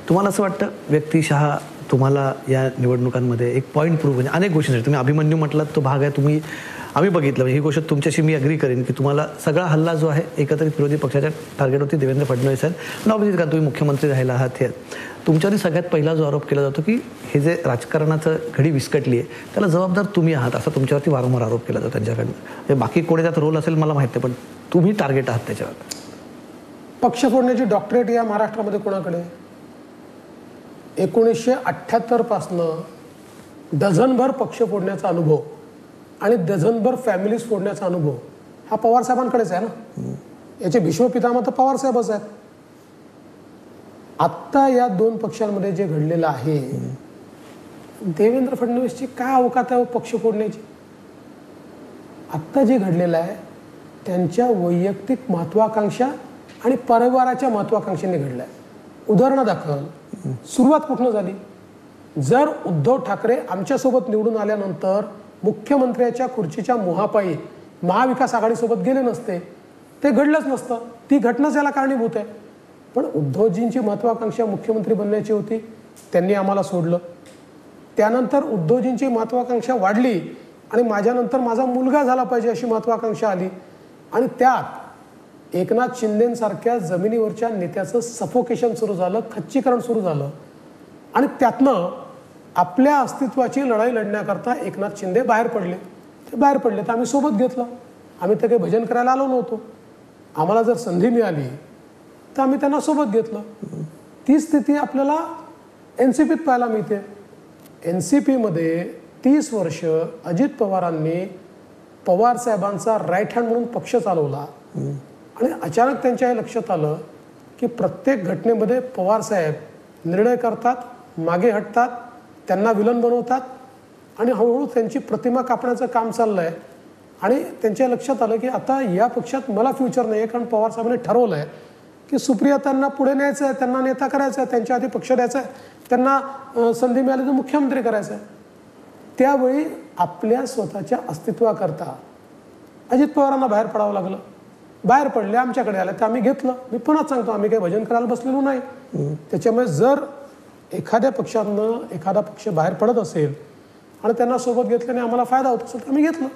तुम्हाला असं वाटतं व्यक्तिशः तुम्हाला या निवडणुकांमध्ये एक पॉईंट प्रूव्ह म्हणजे अनेक गोष्टी तुम्ही अभिमन्यू म्हटलात तो भाग आहे तुम्ही आम्ही बघितलं ही गोष्ट तुमच्याशी मी अग्री करेन की तुम्हाला सगळा हल्ला जो आहे एकत्रित विरोधी पक्षाच्या टार्गेटवरती देवेंद्र फडणवीस आहेत नॉबेसिस का तुम्ही मुख्यमंत्री राहिला आहात हे तुमच्यावरती सगळ्यात पहिला जो आरोप केला जातो की हे जे राजकारणाचं घडी विस्कटली आहे त्याला जबाबदार तुम्ही आहात असा तुमच्यावरती वारंवार आरोप केला जातो त्यांच्याकडनं बाकी कोणी त्यात रोल असेल मला माहिती आहे पण तुम्ही टार्गेट आहात त्याच्यावर पक्ष फोडण्याची डॉक्टरेट या महाराष्ट्रामध्ये कोणाकडे 1978 पासनं डझनभर पक्ष फोडण्याचा अनुभव आणि डझनभर फॅमिलीज फोडण्याचा अनुभव हा पवार साहेबांकडेच आहे ना याचे भीष्मपितामह तर पवार साहेबच आहेत आत्ता या दोन पक्षांमध्ये जे घडलेलं आहे देवेंद्र फडणवीसची काय अवकात आहे पक्ष फोडण्याची आत्ता जे घडलेलं आहे त्यांच्या वैयक्तिक महत्वाकांक्षा आणि परिवाराच्या महत्वाकांक्षेने घडलं आहे उदाहरणादाखल सुरुवात कुठनं झाली जर उद्धव ठाकरे आमच्यासोबत निवडून आल्यानंतर मुख्यमंत्र्याच्या खुर्चीच्या मोहापायी महाविकास आघाडीसोबत गेले नसते ते घडलंच नसतं ती घटनाच याला कारणीभूत आहे पण उद्धवजींची महत्वाकांक्षा मुख्यमंत्री बनण्याची होती त्यांनी आम्हाला सोडलं त्यानंतर उद्धवजींची महत्वाकांक्षा वाढली आणि माझ्यानंतर माझा मुलगा झाला पाहिजे अशी महत्वाकांक्षा आली आणि त्यात एकनाथ शिंदेसारख्या जमिनीवरच्या नेत्याचं सफोकेशन सुरू झालं खच्चीकरण सुरू झालं आणि त्यातनं आपल्या अस्तित्वाची लढाई लढण्याकरता एकनाथ शिंदे बाहेर पडले तर आम्ही सोबत घेतलं आम्ही तर काही भजन करायला आलो नव्हतो आम्हाला जर संधी मिळाली तर आम्ही त्यांना सोबत घेतलं ती स्थिती आपल्याला NCPत पाहायला मिळते NCPमध्ये 30 वर्ष अजित पवारांनी पवार साहेबांचा राईट हँड म्हणून पक्ष चालवला आणि अचानक त्यांच्या हे लक्षात आलं की प्रत्येक घटनेमध्ये पवार साहेब निर्णय करतात मागे हटतात त्यांना विलन बनवतात आणि हळूहळू त्यांची प्रतिमा कापण्याचं काम चाललं आहे आणि त्यांच्या लक्षात आलं की आता या पक्षात मला फ्युचर नाही आहे कारण पवार साहेबांनी ठरवलं आहे की सुप्रियातांना पुढे न्यायचं आहे त्यांना नेता करायचं आहे त्यांच्या आधी पक्ष द्यायचा आहे त्यांना संधी मिळाली तर मुख्यमंत्री करायचं आहे त्यावेळी आपल्या स्वतःच्या अस्तित्वाकरता अजित पवारांना बाहेर पडावं लागलं बाहेर पडले आमच्याकडे आले तर आम्ही घेतलं मी पुन्हा सांगतो आम्ही काही भजन करायला बसलेलो नाही त्याच्यामुळे जर एखाद्या पक्षातनं एखादा पक्ष बाहेर पडत असेल आणि त्यांना सोबत घेतल्याने आम्हाला फायदा होत असेल तर आम्ही घेतलं